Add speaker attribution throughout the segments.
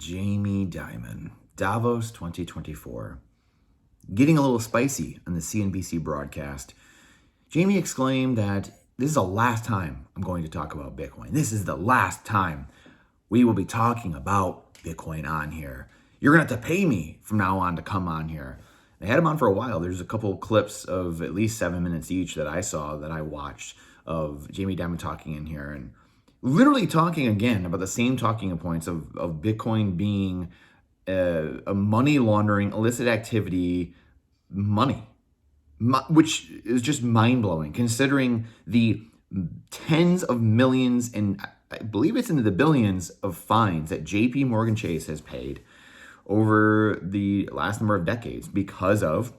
Speaker 1: Jamie Dimon, Davos 2024. Getting a little spicy on the CNBC broadcast, Jamie exclaimed that this is the last time I'm going to talk about Bitcoin. This is the last time we will be talking about Bitcoin on here. You're going to have to pay me from now on to come on here. They had him on for a while. There's a couple clips of at least 7 minutes each that I saw, that I watched, of Jamie Dimon talking in here and literally talking again about the same talking points of Bitcoin being a money laundering, illicit activity, money, which is just mind blowing considering the tens of millions and I believe it's into the billions of fines that JP Morgan Chase has paid over the last number of decades because of,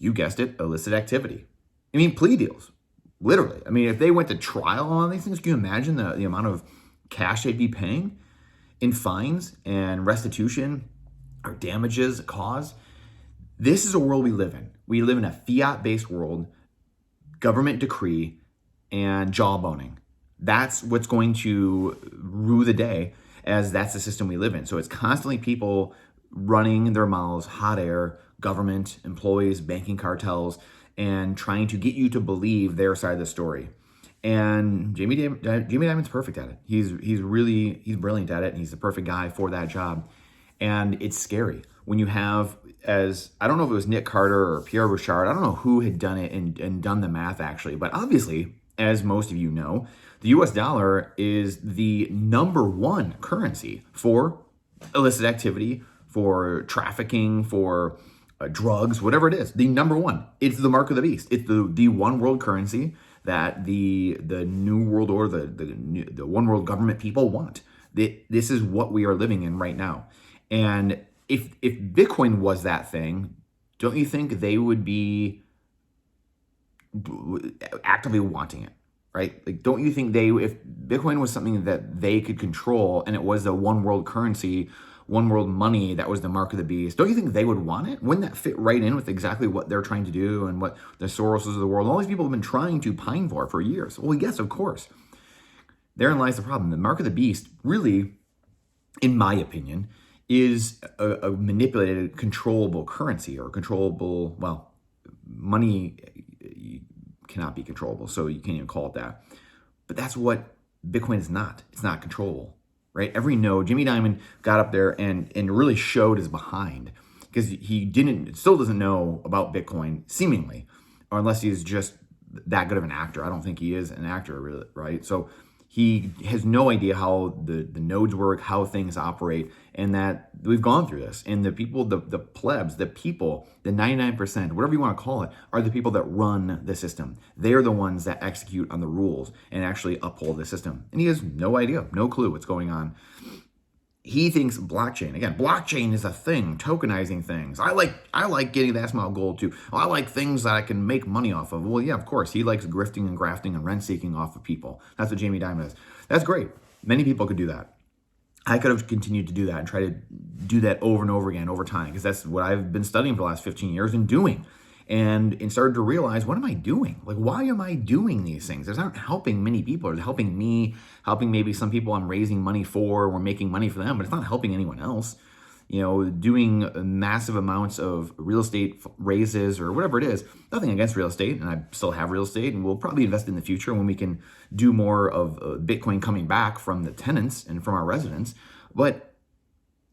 Speaker 1: you guessed it, illicit activity. I mean, plea deals. Literally. I mean, if they went to trial on these things, can you imagine the amount of cash they'd be paying in fines and restitution or damages caused? This is a world we live in. We live in a fiat-based world, government decree, and jawboning. That's what's going to rue the day, as that's the system we live in. So it's constantly people running their mouths, hot air, government, employees, banking cartels, and trying to get you to believe their side of the story. And Jamie Dimon's perfect at it. He's brilliant at it, and he's the perfect guy for that job. And it's scary when you have, as I don't know if it was Nick Carter or Pierre Rochard, I don't know who had done it and done the math actually, but obviously, as most of you know, the US dollar is the #1 currency for illicit activity, for trafficking, for drugs, whatever it is. The #1. It's the mark of the beast. It's the one world currency that the new world order, the one world government people want. This is what we are living in right now. And if Bitcoin was that thing, don't you think they would be actively wanting it, right? Like, don't you think if Bitcoin was something that they could control and it was a one world currency, one world money that was the mark of the beast, don't you think they would want it? Wouldn't that fit right in with exactly what they're trying to do and what the Soroses of the world, all these people have been trying to pine for years? Well, yes, of course. Therein lies the problem. The mark of the beast really, in my opinion, is a manipulated, controllable currency, or controllable, well, money cannot be controllable, so you can't even call it that. But that's what Bitcoin is not. It's not controllable, right? Every node, Jamie Dimon got up there and really showed his behind, because he still doesn't know about Bitcoin, seemingly, or unless he's just that good of an actor. I don't think he is an actor, really, right? So he has no idea how the nodes work, how things operate, and that we've gone through this. And the people, the plebs, the people, the 99%, whatever you want to call it, are the people that run the system. They're the ones that execute on the rules and actually uphold the system. And he has no idea, no clue what's going on. He thinks blockchain. Again, blockchain is a thing, tokenizing things. I like getting that small gold too. Oh, I like things that I can make money off of. Well, yeah, of course. He likes grifting and grafting and rent seeking off of people. That's what Jamie Dimon is. That's great. Many people could do that. I could have continued to do that and try to do that over and over again over time, because that's what I've been studying for the last 15 years and doing. And started to realize, what am I doing? Like, why am I doing these things? It's not helping many people. It's helping me, helping maybe some people I'm raising money for, we're making money for them, but it's not helping anyone else. You know, doing massive amounts of real estate raises or whatever it is, nothing against real estate, and I still have real estate, and we'll probably invest in the future when we can do more of Bitcoin coming back from the tenants and from our residents. But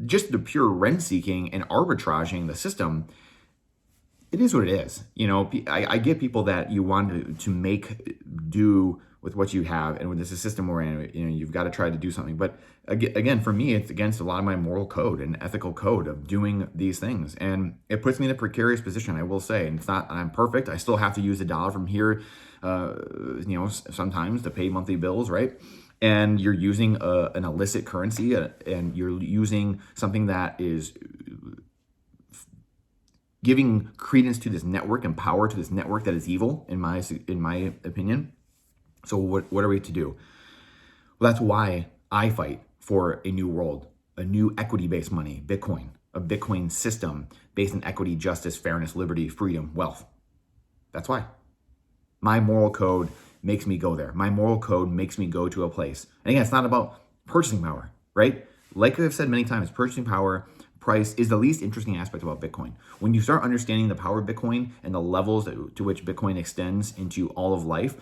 Speaker 1: just the pure rent seeking and arbitraging the system, it is what it is. You know, I get people that you want to make do with what you have, and when this is a system we're in, you know, you've got to try to do something. But again, for me, it's against a lot of my moral code and ethical code of doing these things, and it puts me in a precarious position, I will say. And it's not, I'm perfect. I still have to use the dollar from here, you know, sometimes to pay monthly bills, right? And you're using an illicit currency, and you're using something that is giving credence to this network and power to this network that is evil, in my opinion. So what are we to do? Well, that's why I fight for a new world, a new equity-based money, Bitcoin, a Bitcoin system based on equity, justice, fairness, liberty, freedom, wealth. That's why. My moral code makes me go there. My moral code makes me go to a place. And again, it's not about purchasing power, right? Like I've said many times, purchasing power price is the least interesting aspect about Bitcoin. When you start understanding the power of Bitcoin and the levels to which Bitcoin extends into all of life,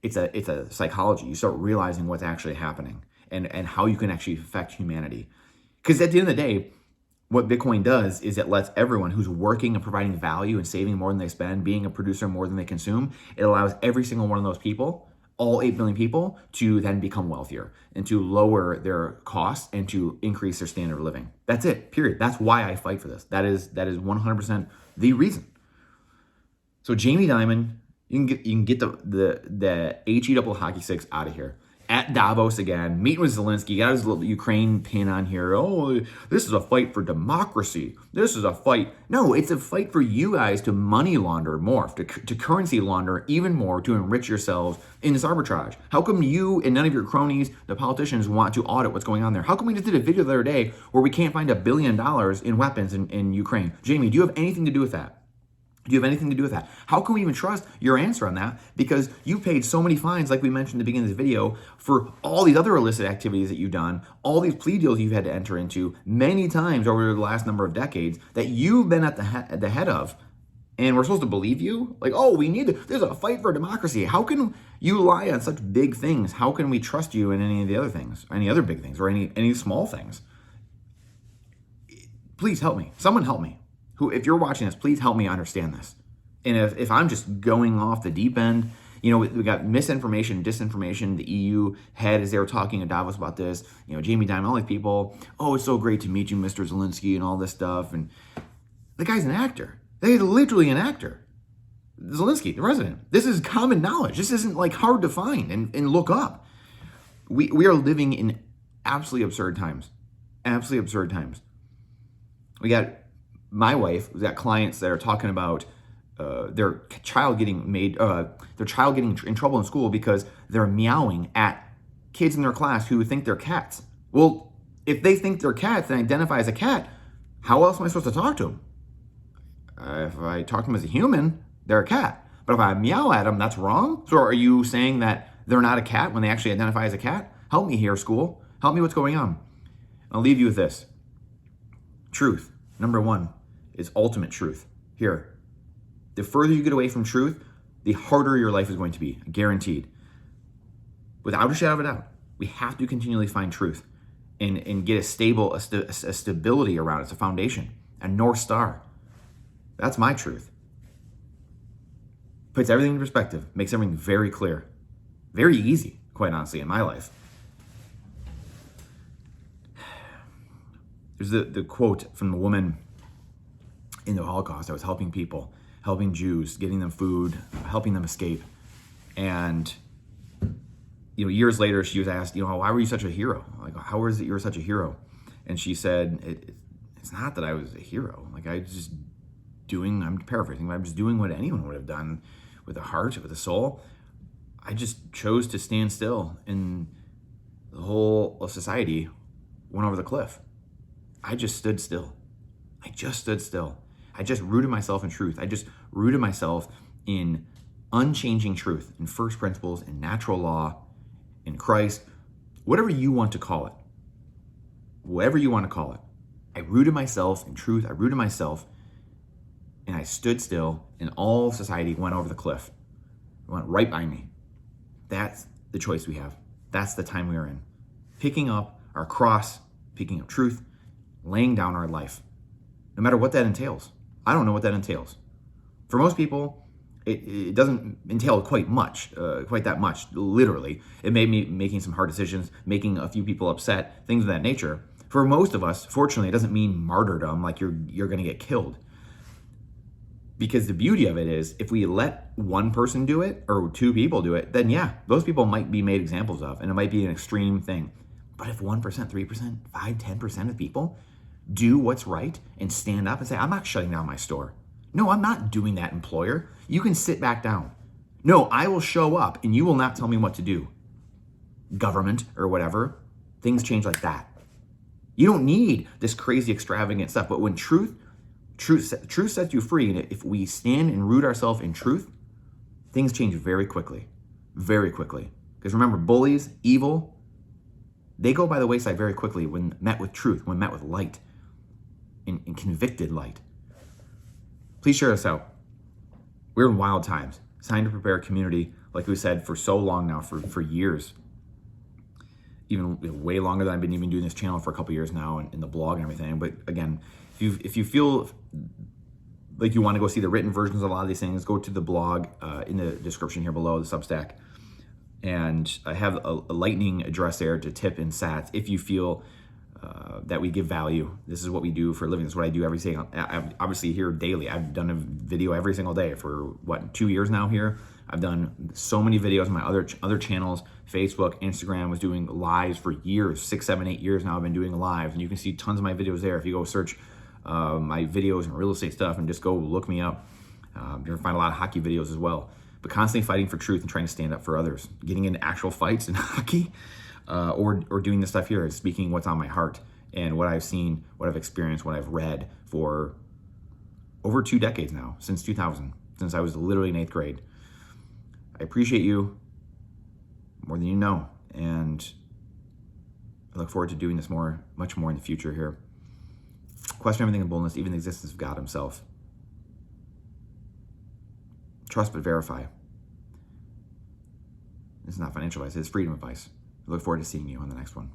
Speaker 1: it's a psychology. You start realizing what's actually happening and how you can actually affect humanity. Because at the end of the day, what Bitcoin does is it lets everyone who's working and providing value and saving more than they spend, being a producer more than they consume, it allows every single one of those people, all 8 billion people, to then become wealthier and to lower their costs and to increase their standard of living. That's it, period. That's why I fight for this. That is 100% the reason. So Jamie Dimon, you can get the HE double hockey sticks out of here. At Davos again, meeting with Zelensky, got his little Ukraine pin on here. Oh, this is a fight for democracy. This is a fight. No, it's a fight for you guys to money launder more, to currency launder even more, to enrich yourselves in this arbitrage. How come you and none of your cronies, the politicians, want to audit what's going on there? How come we just did a video the other day where we can't find $1 billion in weapons in Ukraine? Jamie, do you have anything to do with that? Do you have anything to do with that? How can we even trust your answer on that? Because you paid so many fines, like we mentioned at the beginning of this video, for all these other illicit activities that you've done, all these plea deals you've had to enter into many times over the last number of decades that you've been at the head of. And we're supposed to believe you? Like, oh, there's a fight for democracy. How can you lie on such big things? How can we trust you in any of the other things, any other big things, or any small things? Please help me. Someone help me. If you're watching this, please help me understand this. And if I'm just going off the deep end, we got misinformation, disinformation. The EU head, as they were talking at Davos about this, Jamie Dimon, all these people, oh, it's so great to meet you, Mr. Zelensky, and all this stuff. And the guy's an actor. He's literally an actor. Zelensky, the president. This is common knowledge. This isn't like hard to find and look up. We are living in absolutely absurd times. Absolutely absurd times. We got my wife, who's got clients that are talking about their child getting in trouble in school because they're meowing at kids in their class who think they're cats. Well, if they think they're cats and identify as a cat, how else am I supposed to talk to them? If I talk to them as a human, they're a cat. But if I meow at them, that's wrong? So are you saying that they're not a cat when they actually identify as a cat? Help me here, school. Help me what's going on. I'll leave you with this. Truth, number one, is ultimate truth. Here, the further you get away from truth, the harder your life is going to be, guaranteed. Without a shadow of a doubt, we have to continually find truth and get a stability around it. It's a foundation, a North Star. That's my truth. Puts everything in perspective, makes everything very clear, very easy, quite honestly, in my life. There's the quote from the woman in the Holocaust. I was helping people, helping Jews, getting them food, helping them escape. And, years later, she was asked, why were you such a hero? Like, how is it you're such a hero? And she said, it's not that I was a hero. Like, I'm paraphrasing, but I'm just doing what anyone would have done with a heart, with a soul. I just chose to stand still, and the whole of society went over the cliff. I just stood still. I just rooted myself in truth. I just rooted myself in unchanging truth, in first principles, in natural law, in Christ, whatever you want to call it. Whatever you want to call it. I rooted myself in truth. I rooted myself, and I stood still, and all society went over the cliff. It went right by me. That's the choice we have. That's the time we are in. Picking up our cross, picking up truth, laying down our life, no matter what that entails. I don't know what that entails. For most people, it doesn't entail quite that much, literally. It may be making some hard decisions, making a few people upset, things of that nature. For most of us, fortunately, it doesn't mean martyrdom, like you're going to get killed. Because the beauty of it is, if we let one person do it, or two people do it, then yeah, those people might be made examples of, and it might be an extreme thing. But if 1%, 3%, 5%, 10% of people do what's right and stand up and say, I'm not shutting down my store. No, I'm not doing that, employer. You can sit back down. No, I will show up and you will not tell me what to do. Government or whatever, things change like that. You don't need this crazy extravagant stuff, but when truth sets you free, and if we stand and root ourselves in truth, things change very quickly. Very quickly. Because remember, bullies, evil, They go by the wayside very quickly when met with truth, when met with light, in convicted light. Please share us out. We're in wild times. Sign to prepare community, like we said, for so long now, for years. Even way longer than I've been even doing this channel for a couple years now, and in the blog and everything. But again, if you feel like you want to go see the written versions of a lot of these things, go to the blog in the description here below, the Substack. And I have a lightning address there to tip in sats if you feel that we give value. This is what we do for a living. This is what I do every single, I'm obviously here daily. I've done a video every single day for 2 years now here. I've done so many videos on my other channels, Facebook, Instagram. Was doing lives for years, 6, 7, 8 years now. I've been doing lives, and you can see tons of my videos there. If you go search my videos and real estate stuff and just go look me up, you're gonna find a lot of hockey videos as well. But constantly fighting for truth and trying to stand up for others, getting into actual fights in hockey, or doing this stuff here, speaking what's on my heart and what I've seen, what I've experienced, what I've read for over 2 decades now, since 2000, since I was literally in 8th grade. I appreciate you more than you know, and I look forward to doing this much more in the future here. Question everything in boldness, even the existence of God himself. Trust but verify. This is not financial advice, it's freedom advice. I look forward to seeing you on the next one.